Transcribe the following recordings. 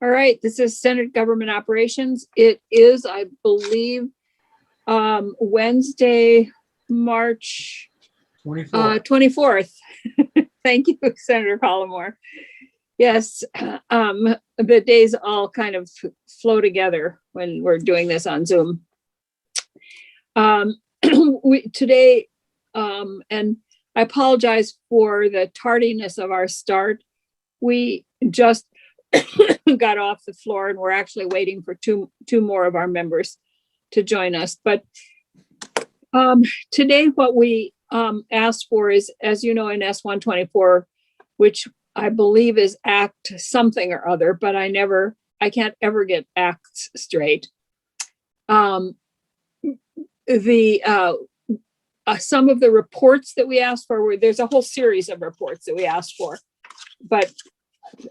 All right, this is Senate Government Operations. It is, I believe, Wednesday, March 24th. Thank you, Senator Collmore. Yes, the days all kind of flow together when we're doing this on Zoom. Today, and I apologize for the tardiness of our start. We just got off the floor and we're actually waiting for two more of our members to join us. But today what we asked for is, as you know, in S-124, which I believe is Act something or other, but I can't ever get acts straight. Some of the reports that we asked for, there's a whole series of reports that we asked for, but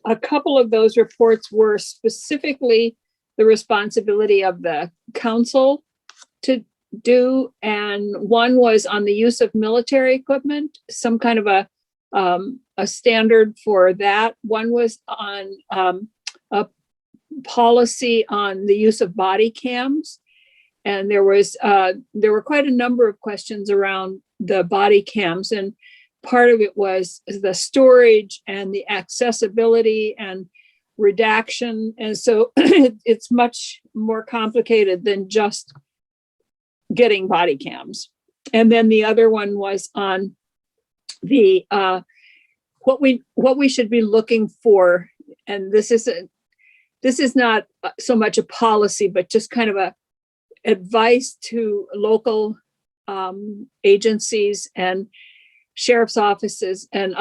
a couple of those reports were specifically the responsibility of the council to do, and one was on the use of military equipment, some kind of a standard for that. One was on a policy on the use of body cams, and there were quite a number of questions around the body cams, and part of it was the storage and the accessibility and redaction. And so it's much more complicated than just getting body cams. And then the other one was on the what we should be looking for. And this is not so much a policy, but just kind of a advice to local agencies and sheriff's offices and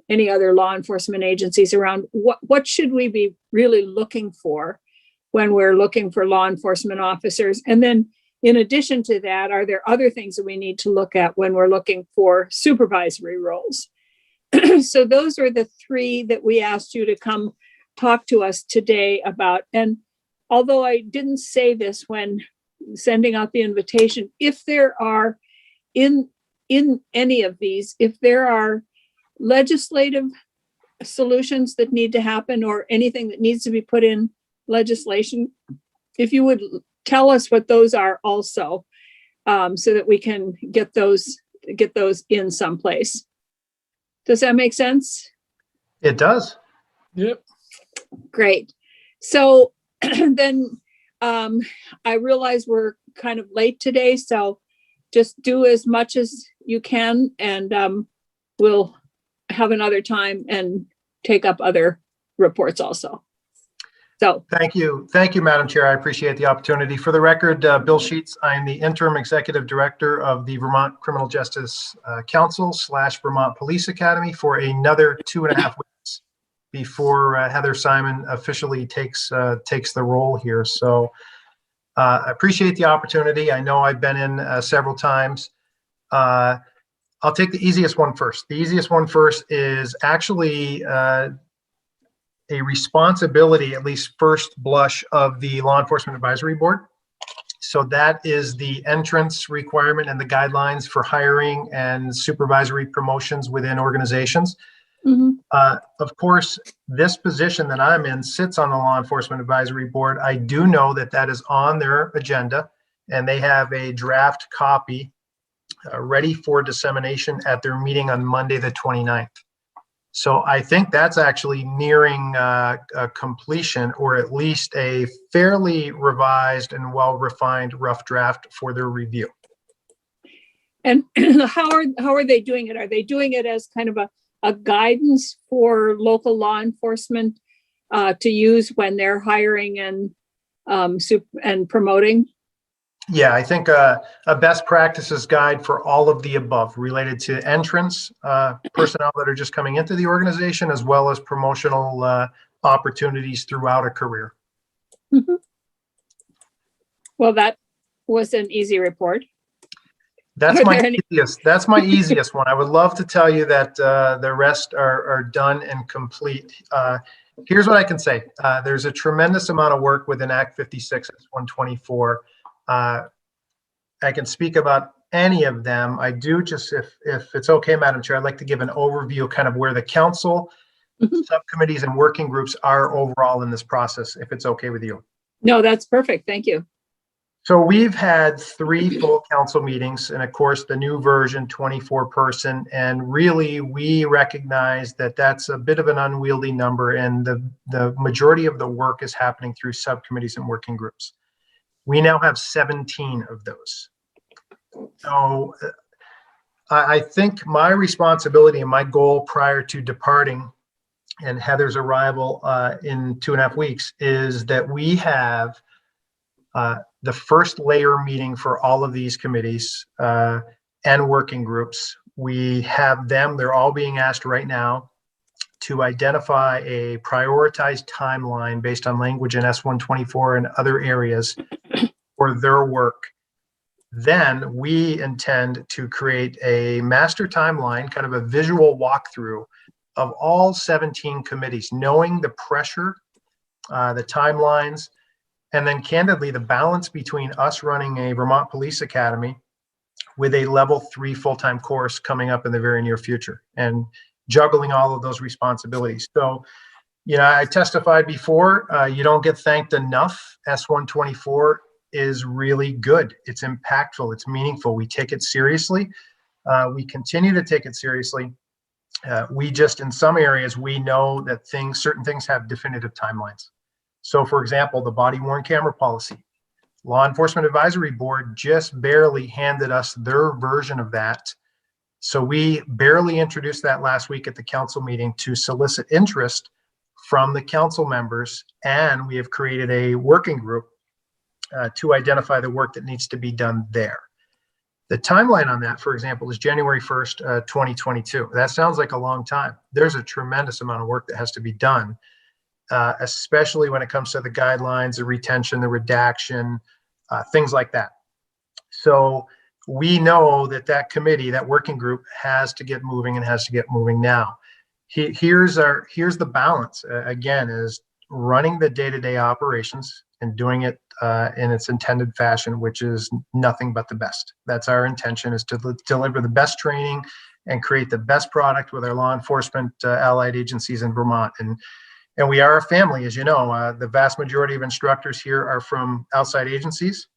any other law enforcement agencies around what should we be really looking for when we're looking for law enforcement officers. And then in addition to that, are there other things that we need to look at when we're looking for supervisory roles? So those are the three that we asked you to come talk to us today about. And although I didn't say this when sending out the invitation, if there are in any of these, if there are legislative solutions that need to happen or anything that needs to be put in legislation, if you would tell us what those are also, so that we can get those in someplace. Does that make sense? It does. Yep. Great. So then I realize we're kind of late today, so just do as much as you can, and we'll have another time and take up other reports also. So thank you, Madam Chair. I appreciate the opportunity. For the record, Bill Sheets, I'm the interim executive director of the Vermont Criminal Justice Council / Vermont Police Academy for another 2.5 weeks before Heather Simon officially takes the role here. So I appreciate the opportunity. I know I've been in several times. I'll take the easiest one first. The easiest one first is actually a responsibility, at least first blush, of the Law Enforcement Advisory Board. So that is the entrance requirement and the guidelines for hiring and supervisory promotions within organizations. mm-hmm. Of course, this position that I'm in sits on the Law Enforcement Advisory Board. I do know that is on their agenda, and they have a draft copy ready for dissemination at their meeting on Monday, the 29th. So I think that's actually nearing completion, or at least a fairly revised and well-refined rough draft for their review. And how are they doing it? Are they doing it as kind of a guidance for local law enforcement to use when they're hiring and promoting? Yeah, I think a best practices guide for all of the above related to entrance personnel that are just coming into the organization, as well as promotional opportunities throughout a career. Mm-hmm. Well, that was an easy report. That's my easiest one. I would love to tell you that the rest are done and complete. Here's what I can say. There's a tremendous amount of work within Act 56 S-124. I can speak about any of them. I do just, if it's okay, Madam Chair, I'd like to give an overview kind of where the council Mhm. subcommittees and working groups are overall in this process, if it's okay with you. No, that's perfect. Thank you. So we've had 3 full council meetings, and of course, the new version, 24 person. And really, we recognize that that's a bit of an unwieldy number, and the majority of the work is happening through subcommittees and working groups. We now have 17 of those. So I think my responsibility and my goal prior to departing and Heather's arrival in 2.5 weeks is that we have the first layer meeting for all of these committees and working groups. We have them, they're all being asked right now to identify a prioritized timeline based on language in S124 and other areas for their work. Then we intend to create a master timeline, kind of a visual walkthrough of all 17 committees, knowing the pressure, the timelines, and then candidly, the balance between us running a Vermont Police Academy with a level 3 full-time course coming up in the very near future and juggling all of those responsibilities. So, you know, I testified before, you don't get thanked enough. S124 is really good. It's impactful. It's meaningful. We take it seriously. We continue to take it seriously. We just, in some areas, we know that certain things have definitive timelines. So for example, the body worn camera policy, Law Enforcement Advisory Board just barely handed us their version of that. So we barely introduced that last week at the council meeting to solicit interest from the council members. And we have created a working group to identify the work that needs to be done there. The timeline on that, for example, is January 1st, 2022. That sounds like a long time. There's a tremendous amount of work that has to be done. Especially when it comes to the guidelines, the retention, the redaction, things like that. So we know that that committee, that working group has to get moving and has to get moving now. Here's the balance, again, is running the day-to-day operations and doing it in its intended fashion, which is nothing but the best. That's our intention, is to deliver the best training and create the best product with our law enforcement allied agencies in Vermont. And we are a family, as you know. The vast majority of instructors here are from outside agencies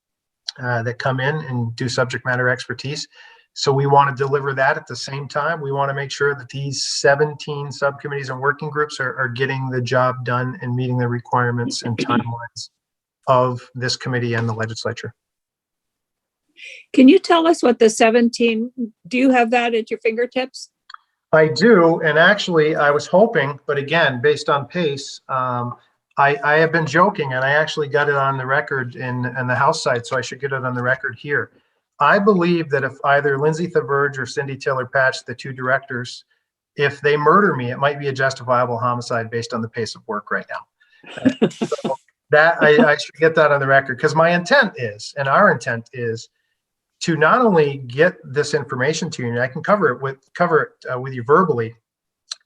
that come in and do subject matter expertise. So we want to deliver that at the same time. We want to make sure that these 17 subcommittees and working groups are getting the job done and meeting the requirements and timelines of this committee and the legislature. Can you tell us what the 17, do you have that at your fingertips? I do, and actually I was hoping, but again, based on pace, I have been joking, and I actually got it on the record in the House side, so I should get it on the record here. I believe that if either Lindsay Thaverge or Cindy Taylor-Patch, the 2 directors, if they murder me, it might be a justifiable homicide based on the pace of work right now. So that I should get that on the record, because my intent is, and our intent is, to not only get this information to you, and I can cover it with you verbally,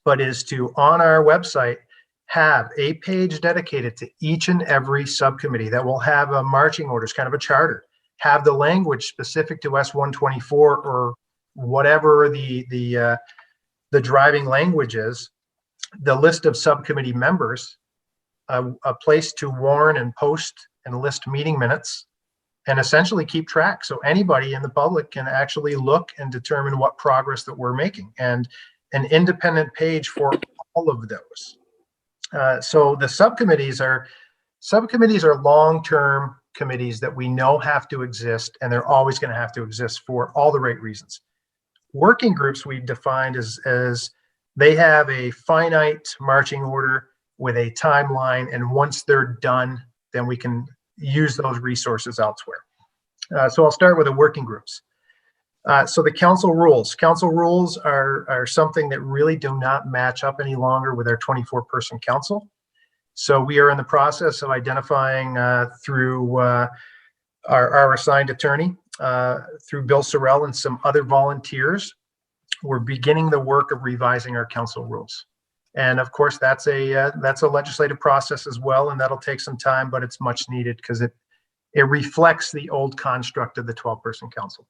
but is to, on our website, have a page dedicated to each and every subcommittee that will have a marching orders, kind of a charter, have the language specific to S124 or whatever the driving language is, the list of subcommittee members, a place to warn and post and list meeting minutes, and essentially keep track. So anybody in the public can actually look and determine what progress that we're making, and an independent page for all of those. So the subcommittees are long-term committees that we know have to exist, and they're always going to have to exist for all the right reasons. Working groups we've defined as they have a finite marching order with a timeline, and once they're done, then we can use those resources elsewhere. So I'll start with the working groups. So the council rules. Council rules are something that really do not match up any longer with our 24-person council. So we are in the process of identifying through our assigned attorney, through Bill Sorrell and some other volunteers, we're beginning the work of revising our council rules. And of course, that's a legislative process as well, and that'll take some time, but it's much needed because it reflects the old construct of the 12-person council.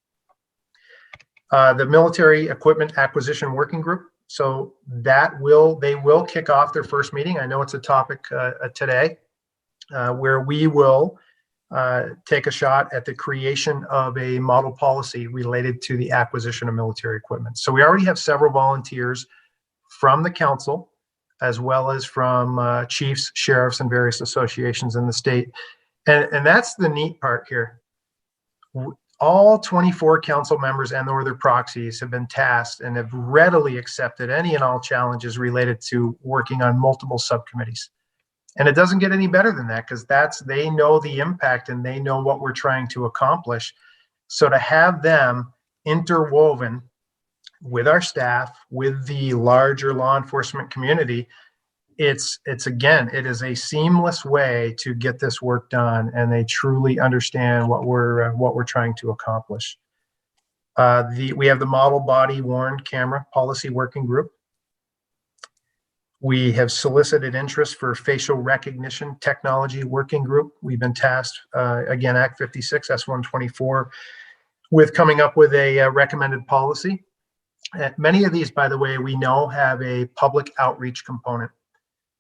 The Military Equipment Acquisition Working Group. So they will kick off their first meeting. I know it's a topic today where we will take a shot at the creation of a model policy related to the acquisition of military equipment. So we already have several volunteers from the council, as well as from chiefs, sheriffs, and various associations in the state. And that's the neat part here. All 24 council members and or their proxies have been tasked and have readily accepted any and all challenges related to working on multiple subcommittees. And it doesn't get any better than that, because they know the impact and they know what we're trying to accomplish. So to have them interwoven with our staff, with the larger law enforcement community, it is a seamless way to get this work done, and they truly understand what we're trying to accomplish. We have the model body worn camera policy working group. We have solicited interest for facial recognition technology working group. We've been tasked, again, Act 56, S124, with coming up with a recommended policy. Many of these, by the way, we know have a public outreach component.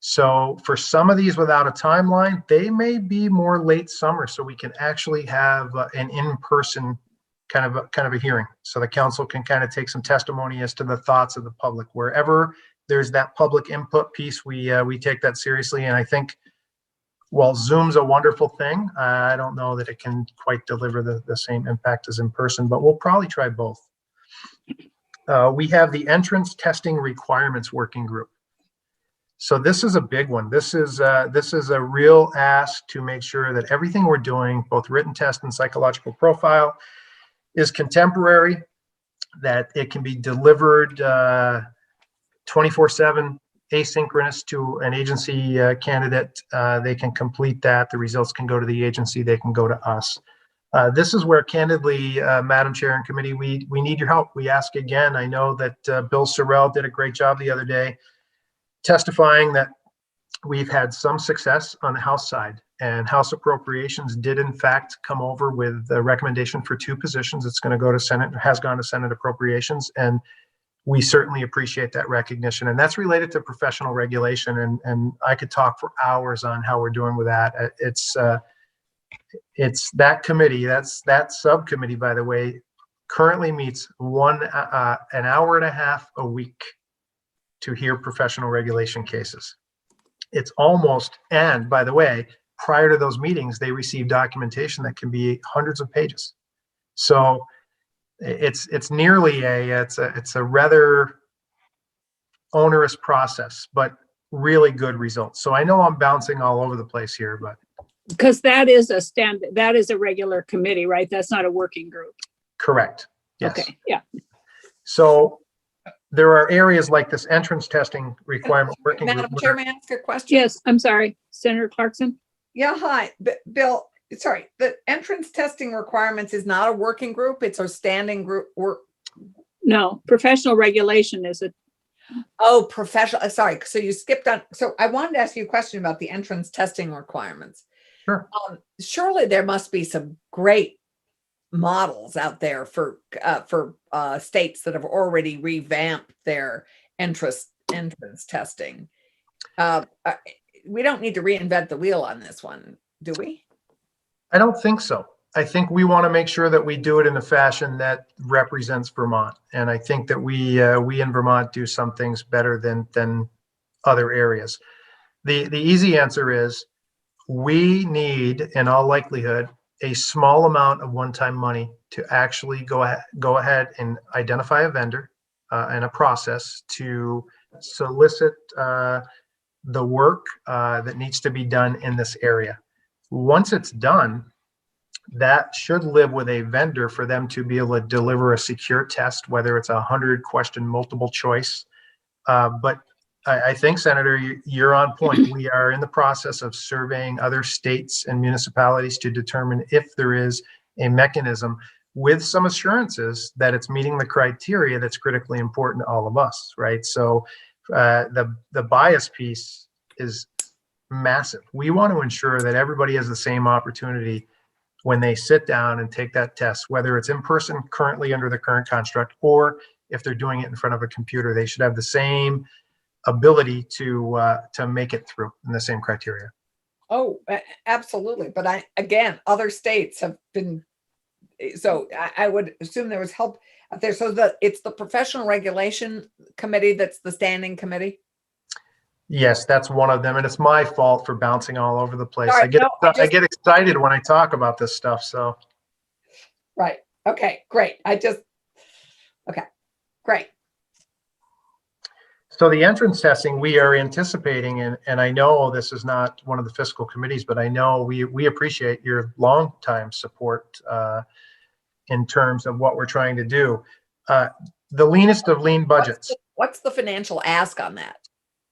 So for some of these without a timeline, they may be more late summer, so we can actually have an in-person kind of a hearing. So the council can kind of take some testimony as to the thoughts of the public. Wherever there's that public input piece, we take that seriously. And I think while Zoom's a wonderful thing, I don't know that it can quite deliver the same impact as in person, but we'll probably try both. We have the entrance testing requirements working group. So this is a big one. This is a real ask to make sure that everything we're doing, both written test and psychological profile, is contemporary, that it can be delivered 24/7, asynchronous to an agency candidate. They can complete that. The results can go to the agency. They can go to us. This is where, candidly, Madam Chair and committee, we need your help. We ask again. I know that Bill Sorrell did a great job the other day testifying that we've had some success on the House side, and House Appropriations did in fact come over with a recommendation for 2 positions. It's going to go to Senate, has gone to Senate Appropriations, and we certainly appreciate that recognition. And that's related to professional regulation, and I could talk for hours on how we're doing with that. It's that committee, that subcommittee, by the way, currently meets an hour and a half a week to hear professional regulation cases. It's almost, and by the way, prior to those meetings, they receive documentation that can be hundreds of pages. So it's nearly it's a rather onerous process, but really good results. So I know I'm bouncing all over the place here, but because that is a regular committee, right? That's not a working group. correct. Yes. Okay. Yeah. So there are areas like this entrance testing requirement working group. Madam Chair, may I ask a question? Yes, I'm sorry, Senator Clarkson. Yeah, hi, Bill, sorry, the entrance testing requirements is not a working group, it's a standing group work. No, professional regulation is a, Oh, professional, sorry, so you skipped on, so I wanted to ask you a question about the entrance testing requirements. Sure. Surely there must be some great models out there for states that have already revamped their entrance testing. We don't need to reinvent the wheel on this one, do we? I don't think so. I think we want to make sure that we do it in a fashion that represents Vermont. And I think that we in Vermont do some things better than other areas. The easy answer is we need, in all likelihood, a small amount of one-time money to actually go ahead and identify a vendor and a process to solicit the work that needs to be done in this area. Once it's done, that should live with a vendor for them to be able to deliver a secure test, whether it's a 100-question multiple choice. But I think, Senator, you're on point. We are in the process of surveying other states and municipalities to determine if there is a mechanism with some assurances that it's meeting the criteria that's critically important to all of us, right? So the bias piece is massive. We want to ensure that everybody has the same opportunity when they sit down and take that test, whether it's in person currently under the current construct or if they're doing it in front of a computer. They should have the same ability to make it through in the same criteria. Oh, absolutely. But again, other states have been, so I would assume there was help out there. So it's the Professional Regulation Committee that's the standing committee? Yes, that's one of them, and it's my fault for bouncing all over the place. Sorry, I get excited when I talk about this stuff, so. Right. Okay, great. Okay, great. So the entrance testing, we are anticipating, and I know this is not one of the fiscal committees, but I know we appreciate your longtime support in terms of what we're trying to do. The leanest of lean budgets. What's the financial ask on that?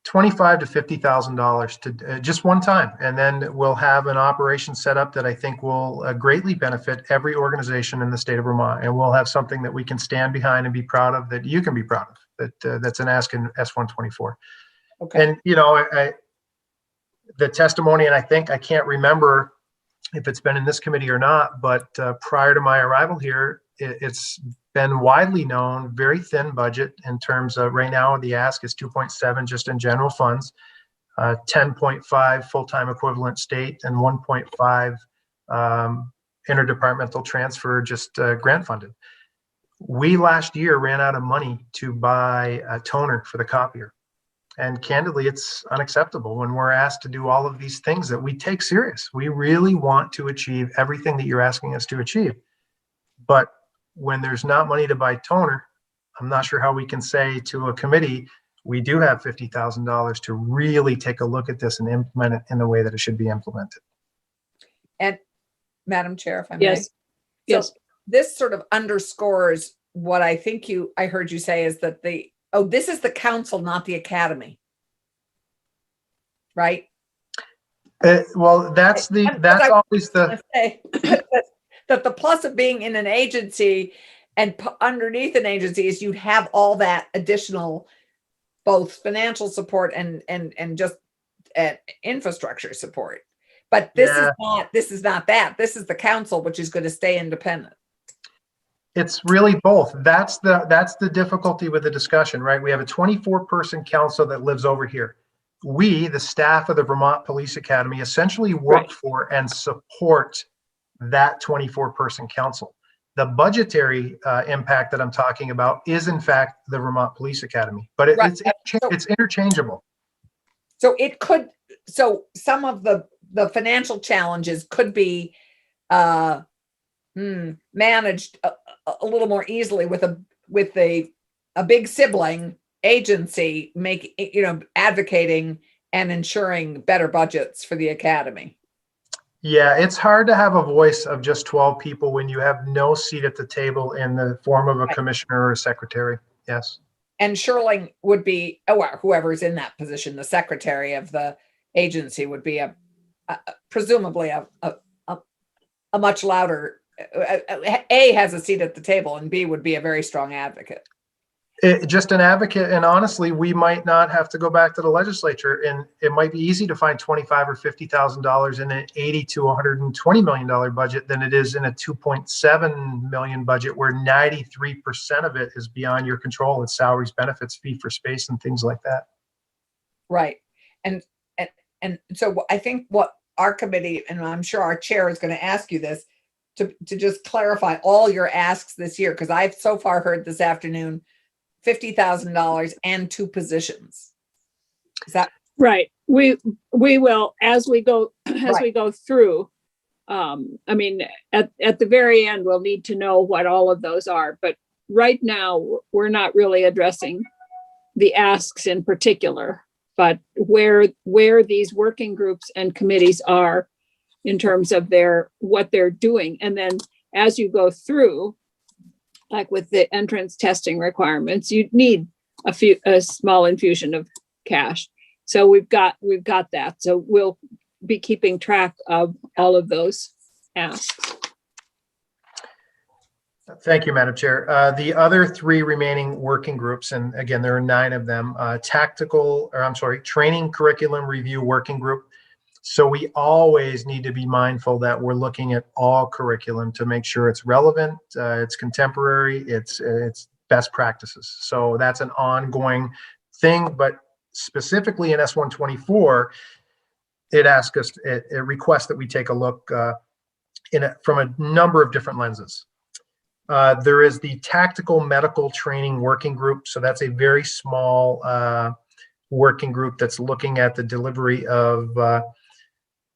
$25,000 to $50,000 to just one time, and then we'll have an operation set up that I think will greatly benefit every organization in the state of Vermont, and we'll have something that we can stand behind and be proud of, that you can be proud of. That's an ask in S124. Okay. And the testimony, and I can't remember if it's been in this committee or not, but prior to my arrival here, it's been widely known, very thin budget in terms of right now the ask is 2.7 just in general funds, 10.5 full-time equivalent state, and 1.5 interdepartmental transfer just grant funded. We last year ran out of money to buy a toner for the copier. And candidly, it's unacceptable when we're asked to do all of these things that we take serious. We really want to achieve everything that you're asking us to achieve. But when there's not money to buy toner, I'm not sure how we can say to a committee, we do have $50,000 to really take a look at this and implement it in the way that it should be implemented. And Madam Chair, if I may. Yes. Yes. This sort of underscores what I heard you say is that this is the council, not the academy. Right? Well, that's always the that the plus of being in an agency and underneath an agency is you'd have all that additional both financial support and just infrastructure support. But this is not that. This is the council, which is going to stay independent. It's really both. That's the difficulty with the discussion, right? We have a 24-person council that lives over here. We, the staff of the Vermont Police Academy, essentially work for and support that 24-person council. The budgetary impact that I'm talking about is, in fact, the Vermont Police Academy, but it's interchangeable. So some of the financial challenges could be managed a little more easily with a big sibling agency advocating and ensuring better budgets for the academy. Yeah, it's hard to have a voice of just 12 people when you have no seat at the table in the form of a commissioner or a secretary. Yes. And Sherling would be, whoever's in that position, the secretary of the agency would be presumably a much louder, A, has a seat at the table, and B, would be a very strong advocate. Just an advocate, and honestly, we might not have to go back to the legislature, and it might be easy to find $25,000 or $50,000 in an $80 to $120 million budget than it is in a $2.7 million budget, where 93% of it is beyond your control. It's salaries, benefits, fee for space, and things like that. Right, and so I think what our committee, and I'm sure our chair is going to ask you this, to just clarify all your asks this year, because I've so far heard this afternoon $50,000 and 2 positions. Is that right? We will, as we go through. I mean, at the very end, we'll need to know what all of those are. But right now, we're not really addressing the asks in particular, but where these working groups and committees are in terms of what they're doing. And then as you go through, like with the entrance testing requirements, you need a small infusion of cash. So we've got that. So we'll be keeping track of all of those asks. Thank you, Madam Chair. The other 3 remaining working groups, and again, there are 9 of them, training curriculum review working group. So we always need to be mindful that we're looking at all curriculum to make sure it's relevant, it's contemporary, it's best practices. So that's an ongoing thing, but specifically in S124, it requests that we take a look from a number of different lenses. There is the Tactical Medical Training Working Group. So that's a very small working group that's looking at the delivery of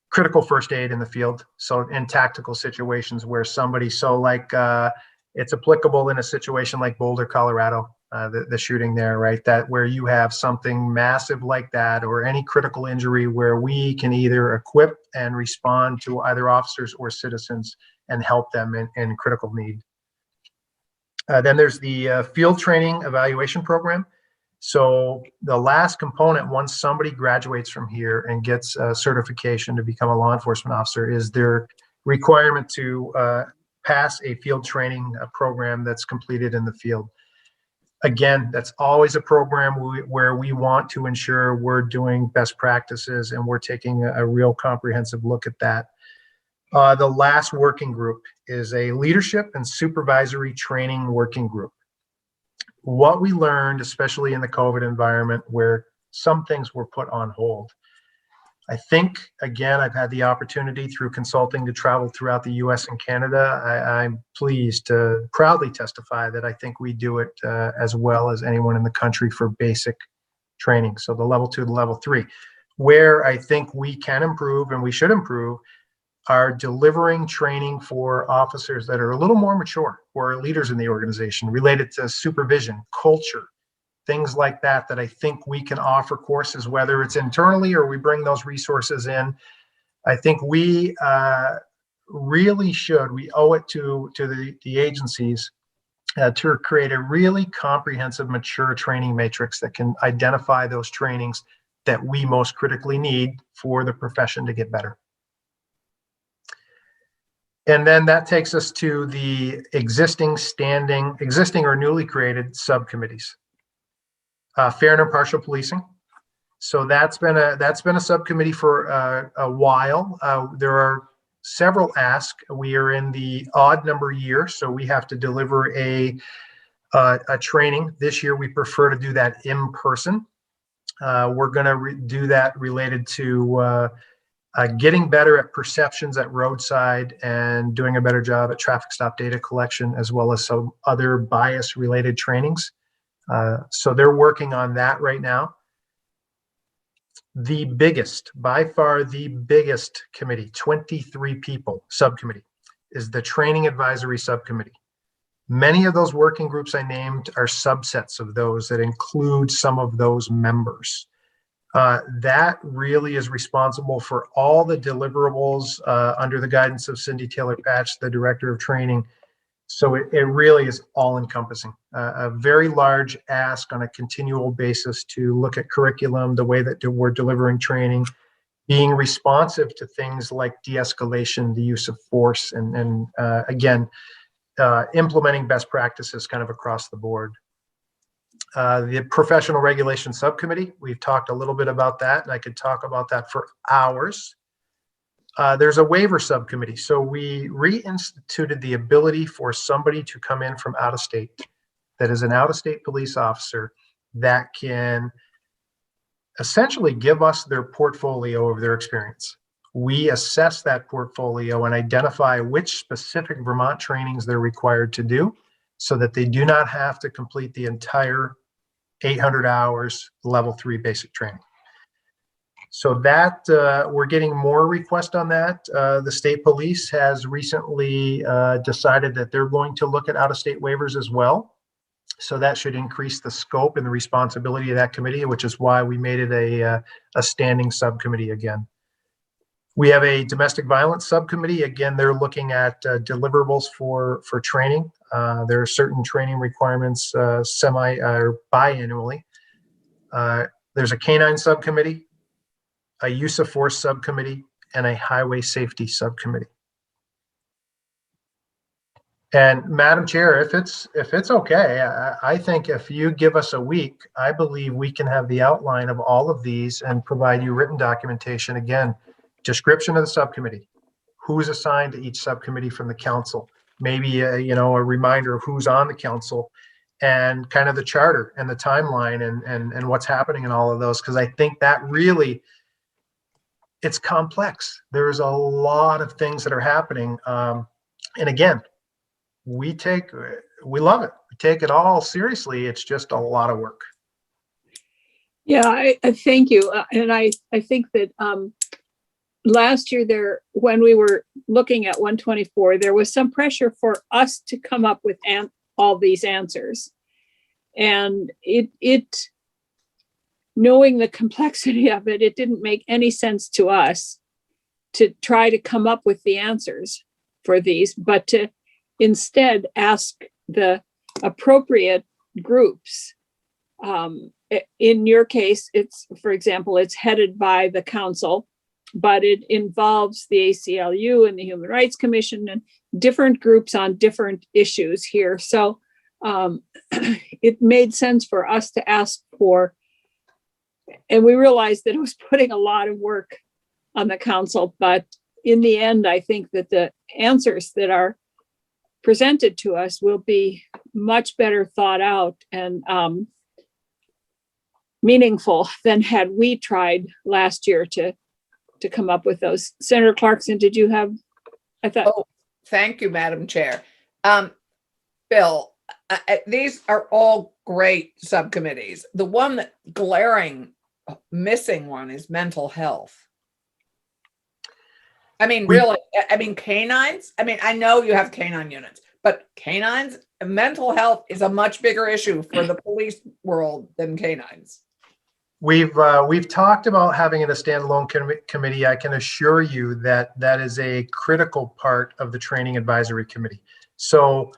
critical first aid in the field. So in tactical situations where somebody, it's applicable in a situation like Boulder, Colorado, the shooting there, right? That where you have something massive like that, or any critical injury where we can either equip and respond to either officers or citizens and help them in critical need. Then there's the Field Training Evaluation Program. So the last component, once somebody graduates from here and gets a certification to become a law enforcement officer, is their requirement to pass a field training program that's completed in the field. Again, that's always a program where we want to ensure we're doing best practices and we're taking a real comprehensive look at that. The last working group is a Leadership and Supervisory Training Working Group. What we learned, especially in the COVID environment where some things were put on hold. I think, again, I've had the opportunity through consulting to travel throughout the US and Canada. I'm pleased to proudly testify that I think we do it as well as anyone in the country for basic training. So the level 2 to level 3, where I think we can improve and we should improve are delivering training for officers that are a little more mature or leaders in the organization related to supervision, culture, things like that, that I think we can offer courses, whether it's internally or we bring those resources in. I think we really should, we owe it to the agencies to create a really comprehensive, mature training matrix that can identify those trainings that we most critically need for the profession to get better. And then that takes us to the existing or newly created subcommittees. Fair and impartial policing. So that's been a subcommittee for a while. There are several asks. We are in the odd number year, so we have to deliver a training. This year, we prefer to do that in person. We're going to do that related to getting better at perceptions at roadside and doing a better job at traffic stop data collection, as well as some other bias-related trainings. So they're working on that right now. The biggest, by far the biggest committee, 23 people, subcommittee, is the Training Advisory Subcommittee. Many of those working groups I named are subsets of those that include some of those members. That really is responsible for all the deliverables under the guidance of Cindy Taylor-Patch, the Director of Training. So it really is all-encompassing. A very large ask on a continual basis to look at curriculum, the way that we're delivering training, being responsive to things like de-escalation, the use of force, and again, implementing best practices kind of across the board. The Professional Regulation Subcommittee, we've talked a little bit about that, and I could talk about that for hours. There's a waiver subcommittee. So we reinstituted the ability for somebody to come in from out of state, that is an out-of-state police officer, that can essentially give us their portfolio of their experience. We assess that portfolio and identify which specific Vermont trainings they're required to do so that they do not have to complete the entire 800 hours level 3 basic training. So that we're getting more requests on that. The state police has recently decided that they're going to look at out-of-state waivers as well. So that should increase the scope and the responsibility of that committee, which is why we made it a standing subcommittee again. We have a domestic violence subcommittee. Again, they're looking at deliverables for training. There are certain training requirements or biannually. There's a canine subcommittee, a use of force subcommittee, and a highway safety subcommittee. And Madam Chair, if it's okay, I think if you give us a week, I believe we can have the outline of all of these and provide you written documentation. Again, description of the subcommittee, who's assigned to each subcommittee from the council, maybe a reminder of who's on the council, and kind of the charter and the timeline and what's happening in all of those. Because I think that really, it's complex. There's a lot of things that are happening. And again, we love it. We take it all seriously. It's just a lot of work. Yeah, I thank you. And I think that last year when we were looking at 124, there was some pressure for us to come up with all these answers. And it knowing the complexity of it, it didn't make any sense to us to try to come up with the answers for these, but to instead ask the appropriate groups. In your case, for example, it's headed by the council, but it involves the ACLU and the Human Rights Commission and different groups on different issues here. So it made sense for us to ask for, and we realized that it was putting a lot of work on the council, but in the end, I think that the answers that are presented to us will be much better thought out and meaningful than had we tried last year to come up with those. Senator Clarkson, did you have, I thought. Oh, thank you, Madam Chair. Bill, these are all great subcommittees. The one that glaring missing one is mental health. I mean, really, I mean, canines. I mean, I know you have canine units, but canines, mental health is a much bigger issue for the police world than canines. We've talked about having it a standalone committee. I can assure you that that is a critical part of the training advisory committee. So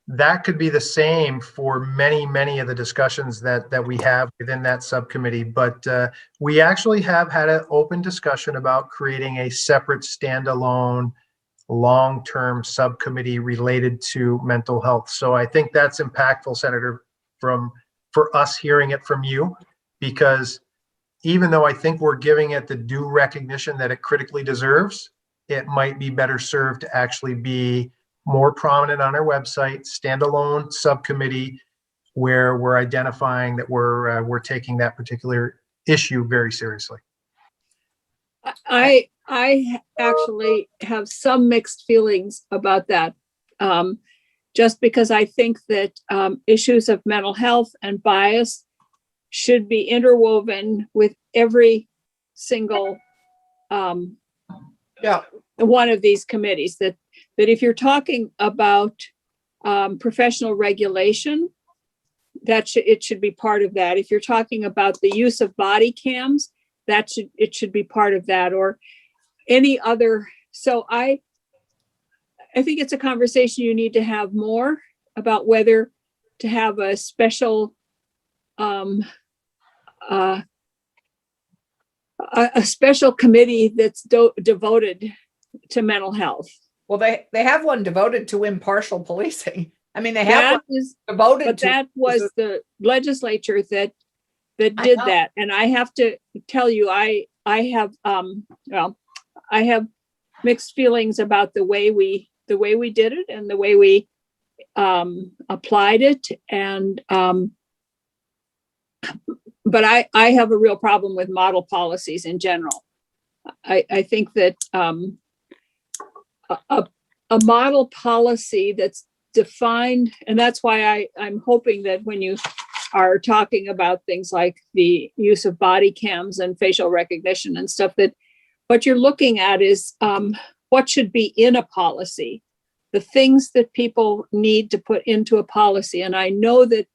that could be the same for many of the discussions that we have within that subcommittee. But we actually have had an open discussion about creating a separate standalone long-term subcommittee related to mental health. So I think that's impactful, Senator, for us hearing it from you, because even though I think we're giving it the due recognition that it critically deserves, it might be better served to actually be more prominent on our website, standalone subcommittee, where we're identifying that we're taking that particular issue very seriously. I actually have some mixed feelings about that, just because I think that issues of mental health and bias should be interwoven with every single one of these committees. That if you're talking about professional regulation, it should be part of that. If you're talking about the use of body cams, it should be part of that, or any other. So I think it's a conversation you need to have more about whether to have a special a special committee that's devoted to mental health. Well, they have one devoted to impartial policing. I mean, they have devoted but to. That was the legislature that did that, and I have to tell you, I have mixed feelings about the way we did it and the way we applied it, and but I have a real problem with model policies in general. I think that a model policy that's defined, and that's why I'm hoping that when you are talking about things like the use of body cams and facial recognition and stuff, that what you're looking at is what should be in a policy, the things that people need to put into a policy. And I know that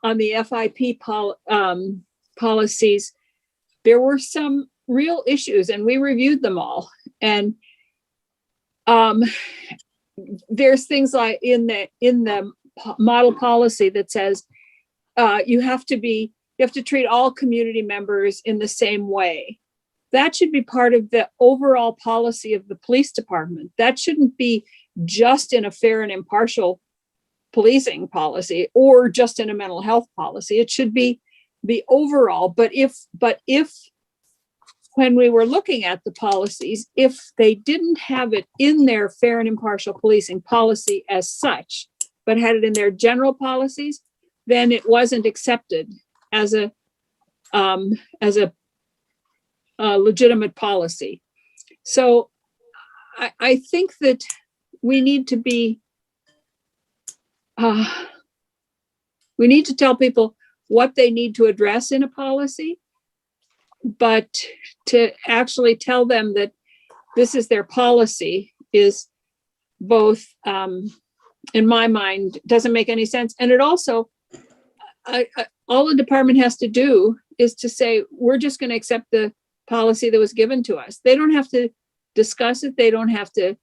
on the FIP policies, there were some real issues, and we reviewed them all. And there's things like in the model policy that says you have to treat all community members in the same way. That should be part of the overall policy of the police department. That shouldn't be just in a fair and impartial policing policy or just in a mental health policy. It should be the overall. But if when we were looking at the policies, if they didn't have it in their fair and impartial policing policy as such, but had it in their general policies, then it wasn't accepted as a legitimate policy. So I think that we need to be, we need to tell people what they need to address in a policy, but to actually tell them that this is their policy is both, in my mind, doesn't make any sense. And it also, all the department has to do is to say, we're just going to accept the policy that was given to us. They don't have to discuss it. They don't have to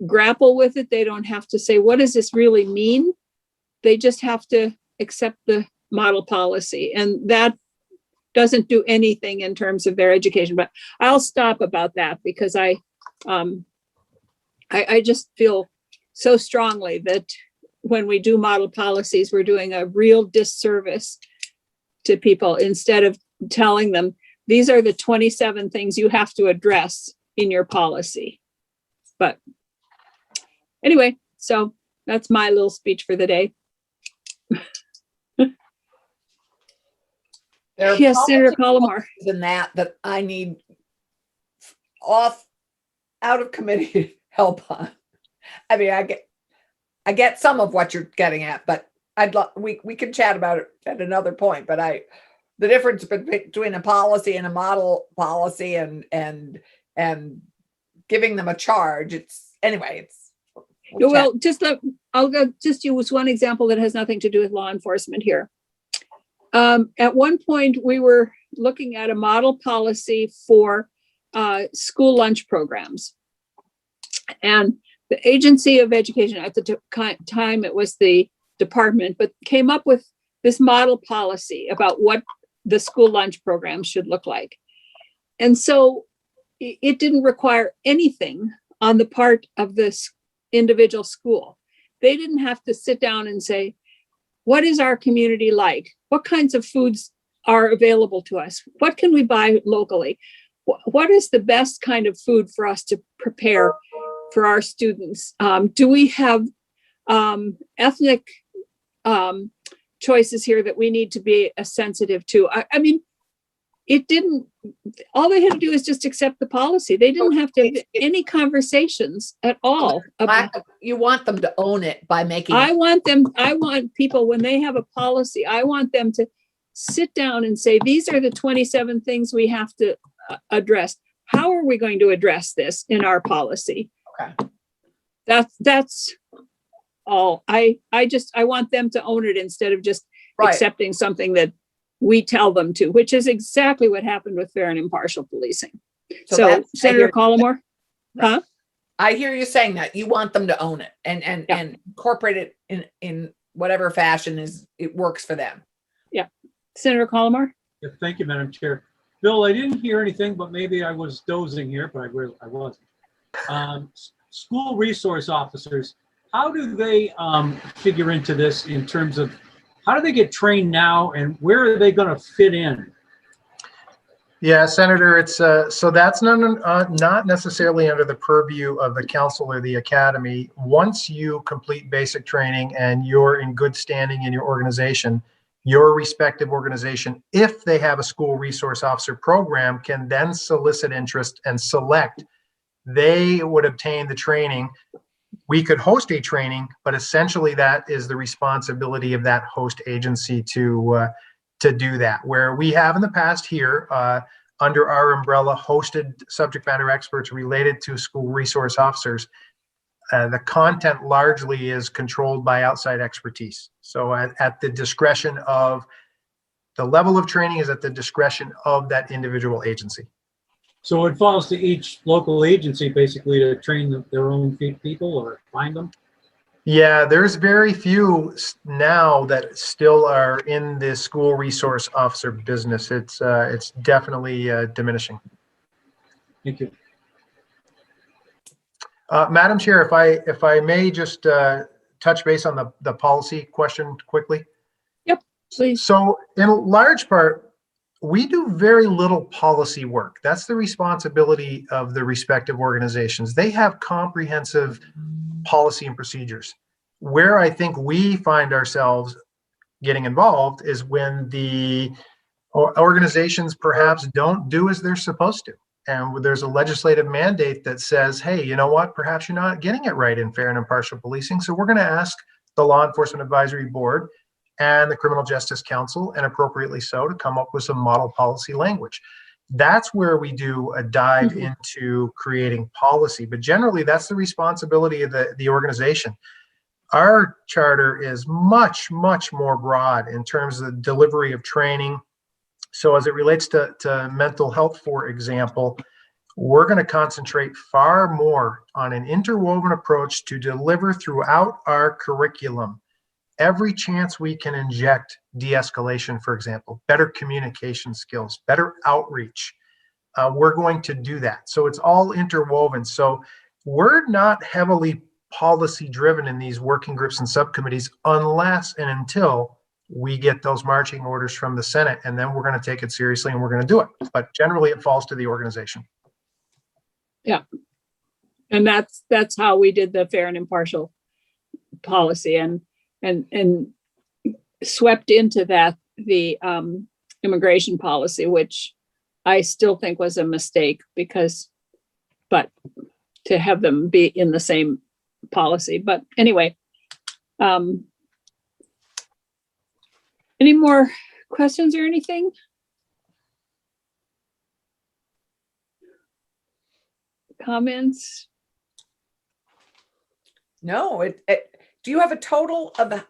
grapple with it. They don't have to say, what does this really mean? They just have to accept the model policy. And that doesn't do anything in terms of their education. But I'll stop about that because I just feel so strongly that when we do model policies, we're doing a real disservice to people instead of telling them, these are the 27 things you have to address in your policy. But anyway, so that's my little speech for the day. There are Yes, Senator policy Colomar. than that I need out of committee help on. I mean, I get some of what you're getting at, but we can chat about it at another point. But the difference between a policy and a model policy and giving them a charge, Well, I'll just use one example that has nothing to do with law enforcement here. At one point, we were looking at a model policy for school lunch programs. And the Agency of Education, at the time it was the department, but came up with this model policy about what the school lunch program should look like. And so it didn't require anything on the part of this individual school. They didn't have to sit down and say, what is our community like? What kinds of foods are available to us? What can we buy locally? What is the best kind of food for us to prepare for our students? Do we have ethnic choices here that we need to be sensitive to? I mean, it didn't, all they had to do is just accept the policy. They didn't have to have any conversations at all. You want them to own it by making. I want people, when they have a policy, I want them to sit down and say, these are the 27 things we have to address. How are we going to address this in our policy? Okay. That's all. I want them to own it instead of just accepting something that we tell them to, which is exactly what happened with fair and impartial policing. So Senator Colomar, huh? I hear you saying that you want them to own it and incorporate it in whatever fashion it works for them. Yeah. Senator Colomar. Yeah, thank you, Madam Chair. Bill, I didn't hear anything, but maybe I was dozing here, but I wasn't. School resource officers, how do they figure into this in terms of how do they get trained now and where are they going to fit in? Yeah, Senator, it's so that's not necessarily under the purview of the council or the academy. Once you complete basic training and you're in good standing in your organization, your respective organization, if they have a school resource officer program, can then solicit interest and select. They would obtain the training. We could host a training, but essentially that is the responsibility of that host agency to do that. Where we have in the past here, under our umbrella, hosted subject matter experts related to school resource officers. The content largely is controlled by outside expertise. So at the discretion of, the level of training is at the discretion of that individual agency. So it falls to each local agency basically to train their own people or find them? Yeah, there's very few now that still are in the school resource officer business. It's definitely diminishing. Thank you. Madam Chair, if I may just touch base on the policy question quickly. Yep, please. So in large part, we do very little policy work. That's the responsibility of the respective organizations. They have comprehensive policy and procedures. Where I think we find ourselves getting involved is when the organizations perhaps don't do as they're supposed to. And there's a legislative mandate that says, hey, you know what, perhaps you're not getting it right in fair and impartial policing. So we're going to ask the Law Enforcement Advisory Board and the Criminal Justice Council, and appropriately so, to come up with some model policy language. That's where we do a dive into creating policy. But generally, that's the responsibility of the organization. Our charter is much, much more broad in terms of the delivery of training. So as it relates to mental health, for example, we're going to concentrate far more on an interwoven approach to deliver throughout our curriculum every chance we can inject de-escalation, for example, better communication skills, better outreach. We're going to do that. So it's all interwoven. So we're not heavily policy driven in these working groups and subcommittees unless and until we get those marching orders from the Senate, and then we're going to take it seriously and we're going to do it. But generally it falls to the organization. Yeah. And that's how we did the fair and impartial policy, and swept into that the immigration policy, which I still think was a mistake, but to have them be in the same policy. But anyway, any more questions or anything? Comments? No, do you have a total of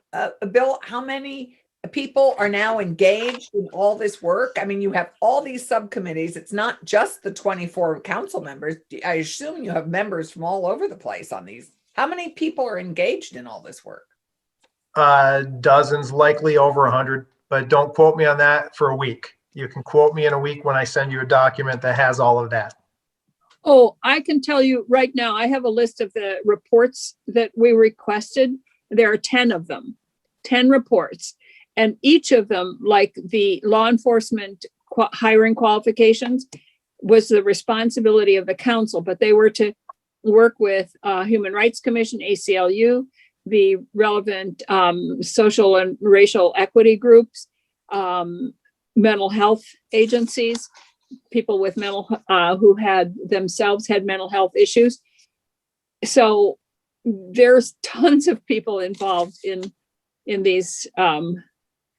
Bill, how many people are now engaged in all this work? I mean, you have all these subcommittees. It's not just the 24 council members. I assume you have members from all over the place on these. How many people are engaged in all this work? Dozens, likely over 100, but don't quote me on that for a week. You can quote me in a week when I send you a document that has all of that. Oh, I can tell you right now, I have a list of the reports that we requested. There are 10 of them, 10 reports. And each of them, like the law enforcement hiring qualifications, was the responsibility of the council, but they were to work with Human Rights Commission, ACLU, the relevant social and racial equity groups, mental health agencies, people with who had themselves had mental health issues. So there's tons of people involved in these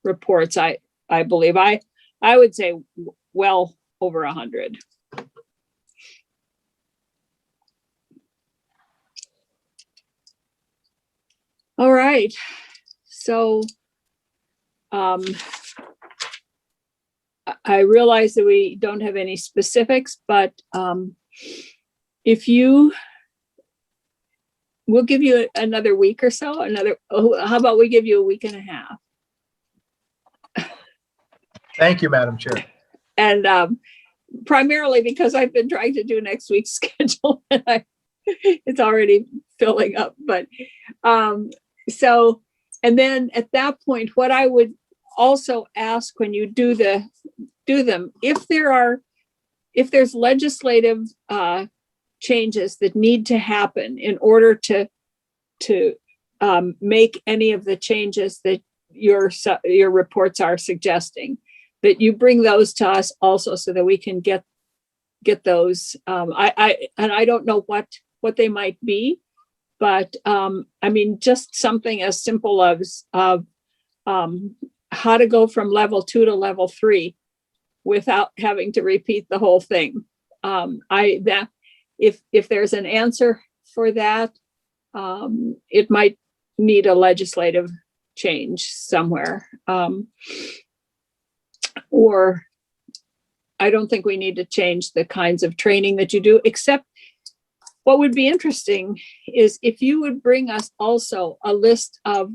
reports. I believe I would say well over 100. All right. So I realize that we don't have any specifics, but we'll give you another week or so, how about we give you a week and a half? Thank you, Madam Chair. And primarily because I've been trying to do next week's schedule and it's already filling up, but so, and then at that point, what I would also ask when you do them, if there's legislative changes that need to happen in order to make any of the changes that your reports are suggesting, that you bring those to us also so that we can get those. I don't know what they might be, but I mean, just something as simple as how to go from level 2 to level 3 without having to repeat the whole thing. If there's an answer for that, it might need a legislative change somewhere. Or I don't think we need to change the kinds of training that you do, except what would be interesting is if you would bring us also a list of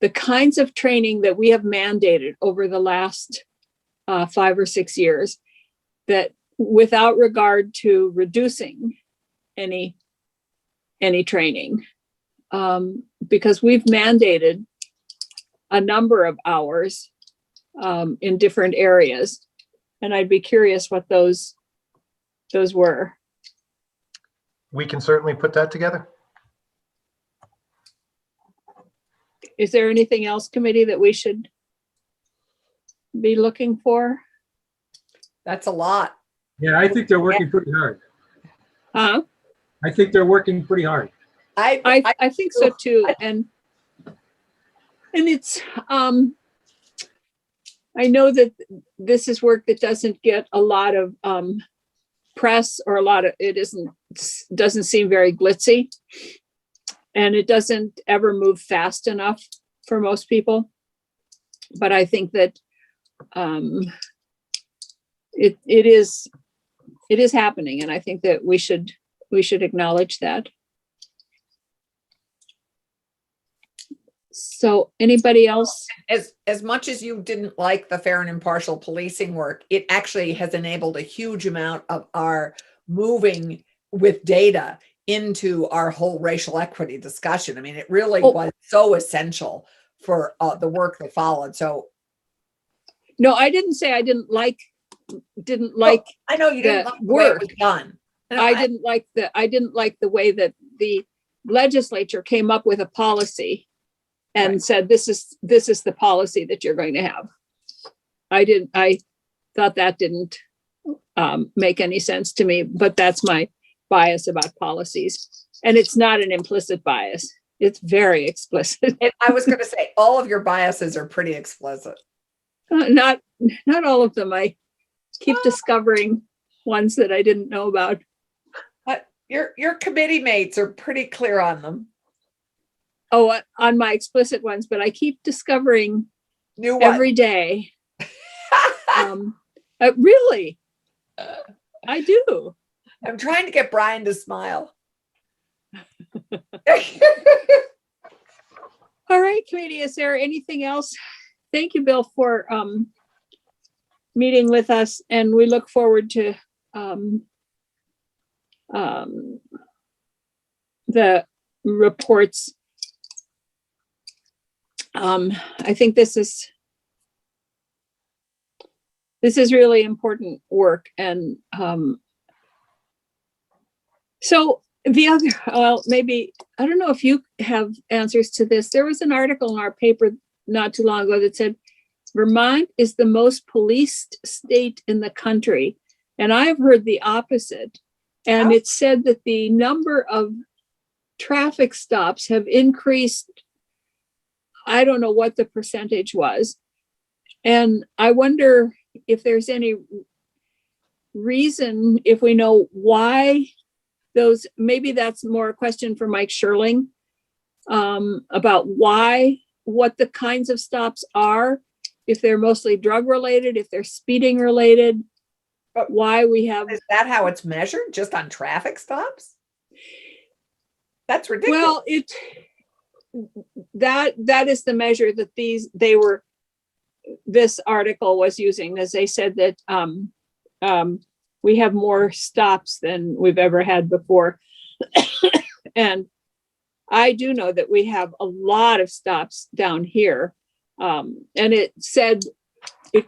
the kinds of training that we have mandated over the last 5 or 6 years, that without regard to reducing any training, because we've mandated a number of hours in different areas, and I'd be curious what those were. We can certainly put that together. is there anything else, committee, that we should be looking for? That's a lot. Yeah, I think they're working pretty hard. Huh? I think they're working pretty hard. I think so too. And it's, I know that this is work that doesn't get a lot of press, or doesn't seem very glitzy. And it doesn't ever move fast enough for most people. But I think that it is happening, and I think that we should acknowledge that. So anybody else? As much as you didn't like the fair and impartial policing work, it actually has enabled a huge amount of our moving with data into our whole racial equity discussion. I mean, it really was so essential for the work that followed. So No, I didn't say I didn't like. I know you didn't like the way it was done. I didn't like the way that the legislature came up with a policy and said, this is the policy that you're going to have. I thought that didn't make any sense to me, but that's my bias about policies. And it's not an implicit bias. It's very explicit. And I was going to say, all of your biases are pretty explicit. Not all of them. I keep discovering ones that I didn't know about. Your committee mates are pretty clear on them. Oh, on my explicit ones, but I keep discovering New ones every day. Really, I do. I'm trying to get Brian to smile. All right, committee, is there anything else? Thank you, Bill, for meeting with us, and we look forward to the reports. I think this is really important work, and so the other, well, maybe, I don't know if you have answers to this. There was an article in our paper not too long ago that said Vermont is the most policed state in the country, and I've heard the opposite. And it said that the number of traffic stops have increased. I don't know what the percentage was. And I wonder if there's any reason, if we know why those, maybe that's more a question for Mike Sherling, about what the kinds of stops are, if they're mostly drug related, if they're speeding related, but why we have. Is that how it's measured? Just on traffic stops? That's ridiculous. Well, that is the measure that this article was using, as they said that we have more stops than we've ever had before. And I do know that we have a lot of stops down here. And it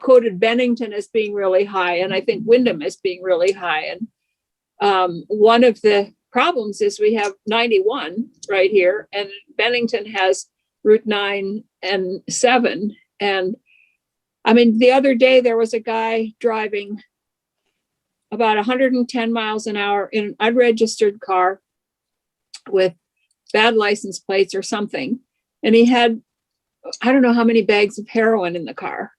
quoted Bennington as being really high, and I think Wyndham as being really high. And one of the problems is we have 91 right here, and Bennington has Route 9 and 7. And I mean, the other day there was a guy driving about 110 miles an hour in an unregistered car with bad license plates or something. And he had, I don't know how many bags of heroin in the car.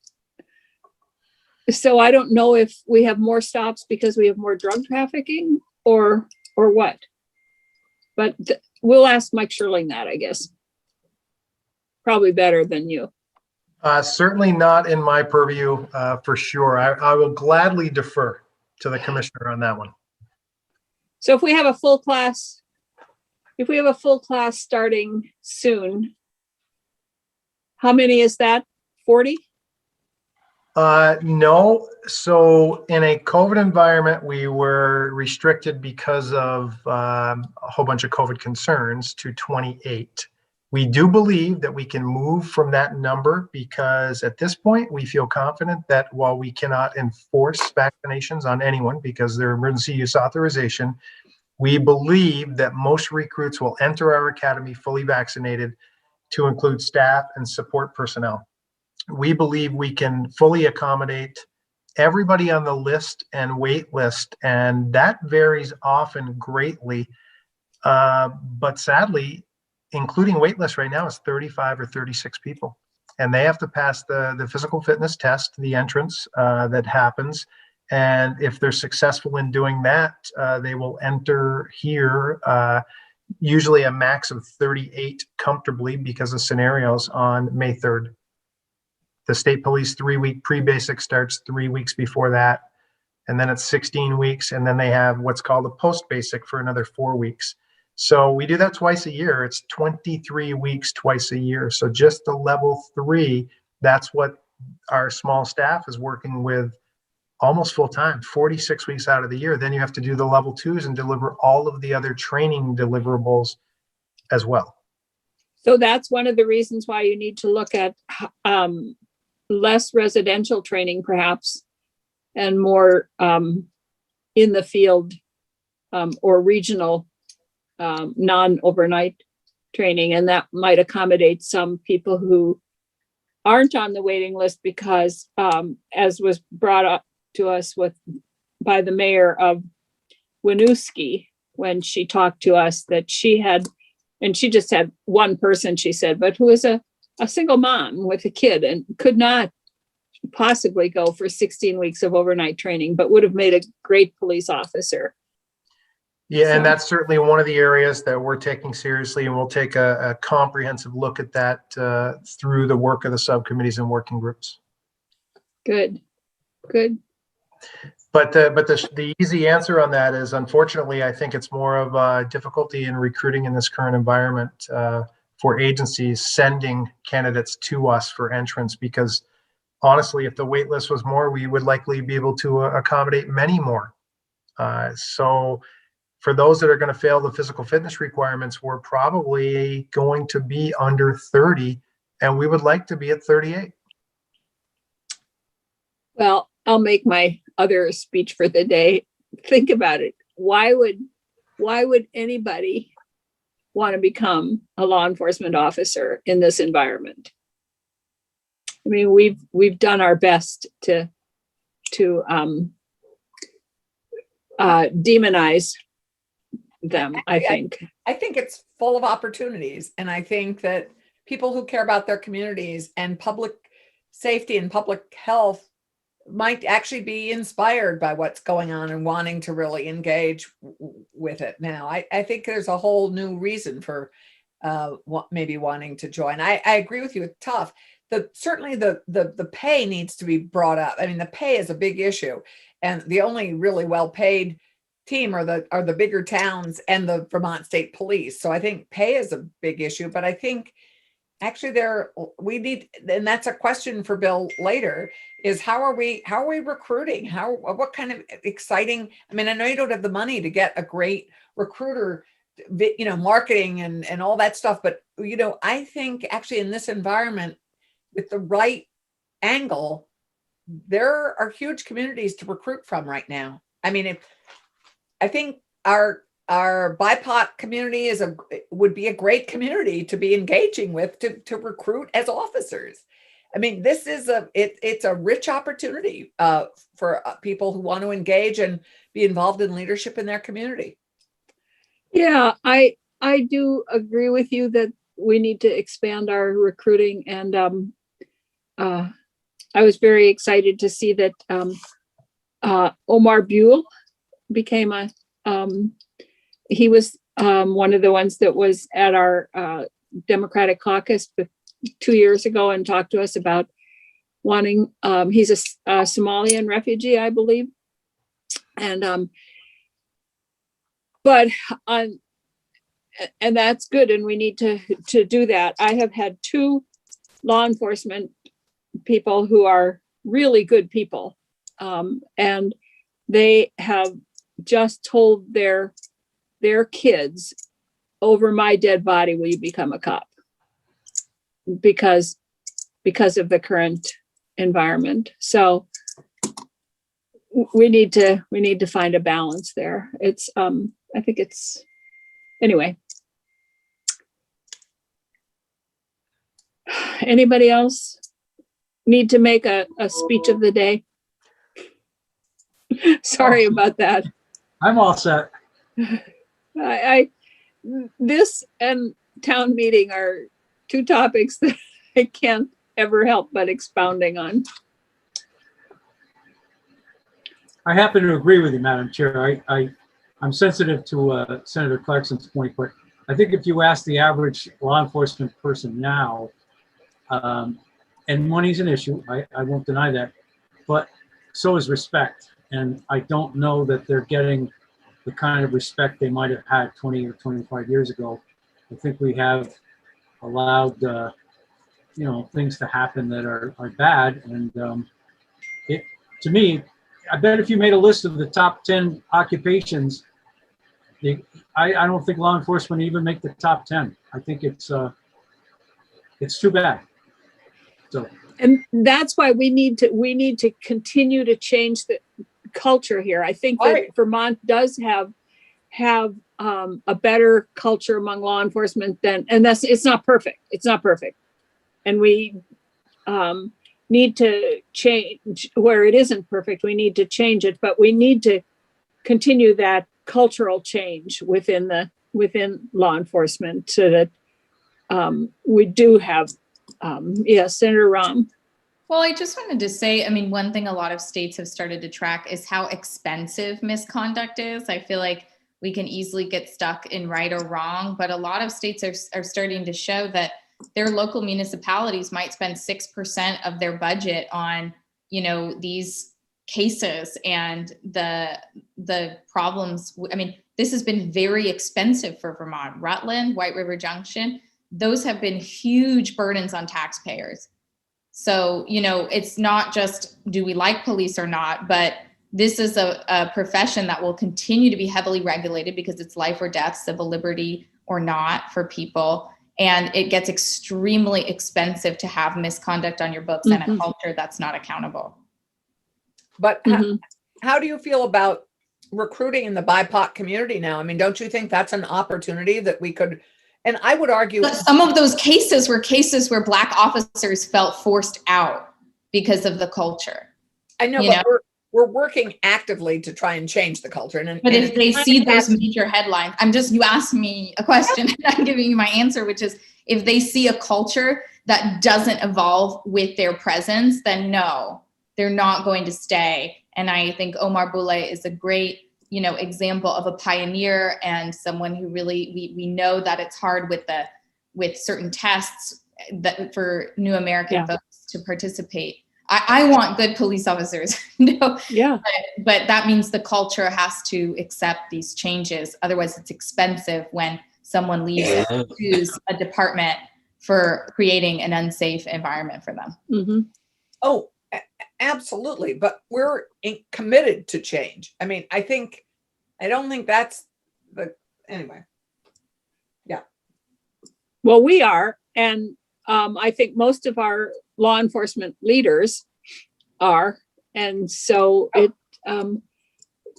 So I don't know if we have more stops because we have more drug trafficking or what. But we'll ask Mike Sherling that, I guess. Probably better than you. Certainly not in my purview, for sure. I will gladly defer to the commissioner on that one. So if we have a full class starting soon, how many is that? 40? No. So in a COVID environment, we were restricted because of a whole bunch of COVID concerns to 28. We do believe that we can move from that number because at this point, we feel confident that while we cannot enforce vaccinations on anyone because they're emergency use authorization, we believe that most recruits will enter our academy fully vaccinated to include staff and support personnel. We believe we can fully accommodate everybody on the list and wait list, and that varies often greatly. But sadly, including wait list right now is 35 or 36 people. And they have to pass the physical fitness test, the entrance that happens. And if they're successful in doing that, they will enter here, usually a max of 38 comfortably because of scenarios on May 3rd. The state police 3-week pre-basic starts 3 weeks before that. And then it's 16 weeks. And then they have what's called a post-basic for another 4 weeks. So we do that twice a year. It's 23 weeks twice a year. So just the level 3, that's what our small staff is working with almost full time, 46 weeks out of the year. Then you have to do the level 2s and deliver all of the other training deliverables as well. So that's one of the reasons why you need to look at less residential training perhaps, and more in the field or regional non-overnight training. And that might accommodate some people who aren't on the waiting list because, as was brought up to us by the mayor of Winooski when she talked to us, that she had, and she just had one person, she said, but who was a single mom with a kid and could not possibly go for 16 weeks of overnight training, but would have made a great police officer. Yeah, and So- that's certainly one of the areas that we're taking seriously, and we'll take a comprehensive look at that through the work of the subcommittees and working groups. Good. But the easy answer on that is, unfortunately, I think it's more of a difficulty in recruiting in this current environment for agencies sending candidates to us for entrance, because honestly, if the wait list was more, we would likely be able to accommodate many more. So for those that are going to fail the physical fitness requirements, we're probably going to be under 30, and we would like to be at 38. Well, I'll make my other speech for the day. Think about it. Why would anybody want to become a law enforcement officer in this environment? I mean, we've done our best to demonize them, I think. I think it's full of opportunities. And I think that people who care about their communities and public safety and public health might actually be inspired by what's going on and wanting to really engage with it now. I think there's a whole new reason for maybe wanting to join. I agree with you, it's tough. Certainly the pay needs to be brought up. I mean, the pay is a big issue. And the only really well-paid team are the bigger towns and the Vermont State Police. So I think pay is a big issue, but I think actually we need, and that's a question for Bill later, is how are we recruiting? What kind of exciting, I mean, I know you don't have the money to get a great recruiter, marketing and all that stuff, but I think actually in this environment with the right angle, there are huge communities to recruit from right now. I mean, I think our BIPOC community would be a great community to be engaging with to recruit as officers. I mean, this is it's a rich opportunity for people who want to engage and be involved in leadership in their community. Yeah, I do agree with you that we need to expand our recruiting, and I was very excited to see that Omar Buell became he was one of the ones that was at our Democratic caucus 2 years ago and talked to us about wanting, he's a Somalian refugee, I believe. And, and that's good. And we need to do that. I have had 2 law enforcement people who are really good people. And they have just told their kids, over my dead body, will you become a cop? Because of the current environment. So we need to find a balance there. It's I think it's, anyway. Anybody else need to make a speech of the day? Sorry about that. I'm all set. This and town meeting are two topics that I can't ever help but expounding on. I happen to agree with you, Madam Chair. I'm sensitive to Senator Clarkson's point, but I think if you ask the average law enforcement person now, and money's an issue, I won't deny that, but so is respect. And I don't know that they're getting the kind of respect they might have had 20 or 25 years ago. I think we have allowed, things to happen that are bad. And to me, I bet if you made a list of the top 10 occupations, I don't think law enforcement even make the top 10. I think it's too bad. So, and that's why we need to continue to change the culture here. I think that Vermont does have a better culture among law enforcement it's not perfect. It's not perfect. And we need to change where it isn't perfect. We need to change it, but we need to continue that cultural change within law enforcement so that we do have, Senator Rahm. Well, I just wanted to say, I mean, one thing a lot of states have started to track is how expensive misconduct is. I feel like we can easily get stuck in right or wrong, but a lot of states are starting to show that their local municipalities might spend 6% of their budget on, these cases and the problems. I mean, this has been very expensive for Vermont. Rutland, White River Junction, those have been huge burdens on taxpayers. So, it's not just do we like police or not, but this is a profession that will continue to be heavily regulated because it's life or death, civil liberty or not for people. And it gets extremely expensive to have misconduct on your books and a culture that's not accountable. But how do you feel about recruiting in the BIPOC community now? I mean, don't you think that's an opportunity that we could, and I would argue. But some of those cases where Black officers felt forced out because of the culture. I know, but we're working actively to try and change the culture. But if they see those major headlines, you asked me a question and I'm giving you my answer, which is if they see a culture that doesn't evolve with their presence, then no, they're not going to stay. And I think Omar Boulay is a great, example of a pioneer and someone who really, we know that it's hard with certain tests that for new American folks to participate. I want good police officers, but that means the culture has to accept these changes. Otherwise, it's expensive when someone leaves and choose a department for creating an unsafe environment for them. Mm-hmm. Oh, absolutely. But we're committed to change. I mean, I don't think that's anyway. Yeah. Well, we are. And I think most of our law enforcement leaders are. And so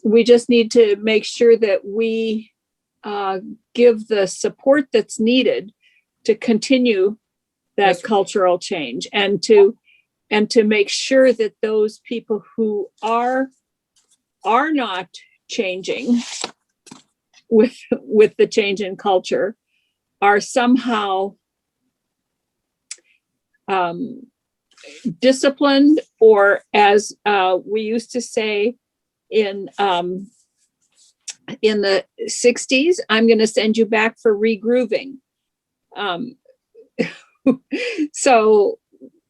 we just need to make sure that we give the support that's needed to continue that cultural change and to make sure that those people who are not changing with the change in culture are somehow disciplined, or as we used to say in the 60s, I'm going to send you back for regrooving. So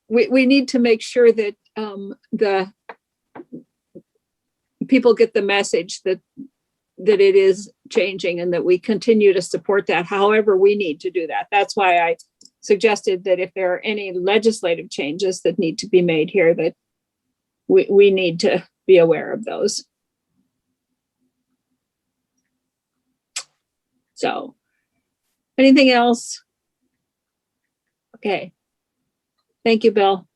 we need to make sure that the people get the message that it is changing and that we continue to support that however we need to do that. That's why I suggested that if there are any legislative changes that need to be made here, that we need to be aware of those. So, anything else? Okay. Thank you, Bill.